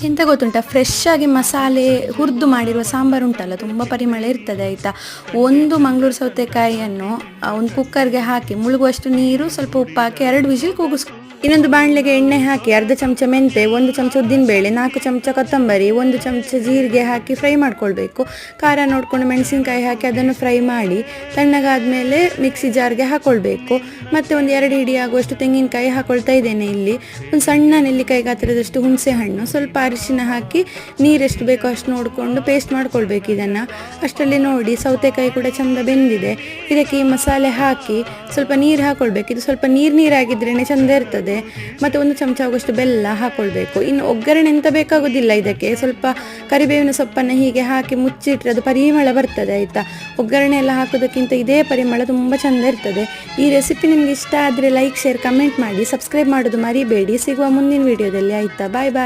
ಎಂತ ಗೊತ್ತುಂಟಾ, ಫ್ರೆಶ್ ಆಗಿ ಮಸಾಲೆ ಹುರಿದು ಮಾಡಿರುವ ಸಾಂಬಾರು ಉಂಟಲ್ಲ, ತುಂಬ ಪರಿಮಳ ಇರ್ತದೆ ಆಯಿತಾ. ಒಂದು ಮಂಗಳೂರು ಸೌತೆಕಾಯಿಯನ್ನು ಒಂದು ಕುಕ್ಕರ್ಗೆ ಹಾಕಿ ಮುಳುಗುವಷ್ಟು ನೀರು, ಸ್ವಲ್ಪ ಉಪ್ಪು ಹಾಕಿ 2 ವಿಸಿಲ್ ಕೂಗಿಸ್ಕೊ. ಇನ್ನೊಂದು ಬಾಣಲೆಗೆ ಎಣ್ಣೆ ಹಾಕಿ ಅರ್ಧ ಚಮಚ ಮೆಂತೆ, 1 ಚಮಚ ಉದ್ದಿನಬೇಳೆ, 4 ಚಮಚ ಕೊತ್ತಂಬರಿ, 1 ಚಮಚ ಜೀರಿಗೆ ಹಾಕಿ ಫ್ರೈ ಮಾಡ್ಕೊಳ್ಬೇಕು. ಖಾರ ನೋಡಿಕೊಂಡು ಮೆಣಸಿನ್ಕಾಯಿ ಹಾಕಿ ಅದನ್ನು ಫ್ರೈ ಮಾಡಿ ತಣ್ಣಗಾದ್ಮೇಲೆ ಮಿಕ್ಸಿ ಜಾರ್ಗೆ ಹಾಕ್ಕೊಳ್ಬೇಕು. ಮತ್ತು ಒಂದು 2 ಹಿಡಿ ಆಗುವಷ್ಟು ತೆಂಗಿನಕಾಯಿ ಹಾಕ್ಕೊಳ್ತಾ ಇದ್ದೇನೆ ಇಲ್ಲಿ. ಒಂದು ಸಣ್ಣ ನೆಲ್ಲಿಕಾಯಿ ಗಾತ್ರದಷ್ಟು ಹುಣಸೆ ಹಣ್ಣು, ಸ್ವಲ್ಪ ಅರಿಶಿನ ಹಾಕಿ ನೀರೆಷ್ಟು ಬೇಕೋ ಅಷ್ಟು ನೋಡಿಕೊಂಡು ಪೇಸ್ಟ್ ಮಾಡ್ಕೊಳ್ಬೇಕು ಇದನ್ನು. ಅಷ್ಟರಲ್ಲಿ ನೋಡಿ ಸೌತೆಕಾಯಿ ಕೂಡ ಚೆಂದ ಬೆಂದಿದೆ. ಇದಕ್ಕೆ ಈ ಮಸಾಲೆ ಹಾಕಿ ಸ್ವಲ್ಪ ನೀರು ಹಾಕ್ಕೊಳ್ಬೇಕು. ಇದು ಸ್ವಲ್ಪ ನೀರಾಗಿದ್ರೇ ಚೆಂದ ಇರ್ತದೆ. ಮತ್ತು 1 ಚಮಚ ಆಗುವಷ್ಟು ಬೆಲ್ಲ ಹಾಕ್ಕೊಳ್ಬೇಕು. ಇನ್ನು ಒಗ್ಗರಣೆ ಎಂತ ಬೇಕಾಗೋದಿಲ್ಲ, ಇದಕ್ಕೆ ಸ್ವಲ್ಪ ಕರಿಬೇವಿನ ಸೊಪ್ಪನ್ನು ಹೀಗೆ ಹಾಕಿ ಮುಚ್ಚಿಟ್ರೆ ಅದು ಪರಿಮಳ ಬರ್ತದೆ ಆಯಿತಾ. ಒಗ್ಗರಣೆ ಎಲ್ಲ ಹಾಕೋದಕ್ಕಿಂತ ಇದೇ ಪರಿಮಳ ತುಂಬ ಚೆಂದ ಇರ್ತದೆ. ಈ ರೆಸಿಪಿ ನಿಮ್ಗೆ ಇಷ್ಟ ಆದರೆ ಲೈಕ್, ಶೇರ್, ಕಮೆಂಟ್ ಮಾಡಿ, ಸಬ್ಸ್ಕ್ರೈಬ್ ಮಾಡೋದು ಮರಿಬೇಡಿ. ಸಿಗುವ ಮುಂದಿನ ವಿಡಿಯೋದಲ್ಲಿ ಆಯಿತಾ. ಬಾಯ್ ಬಾಯ್.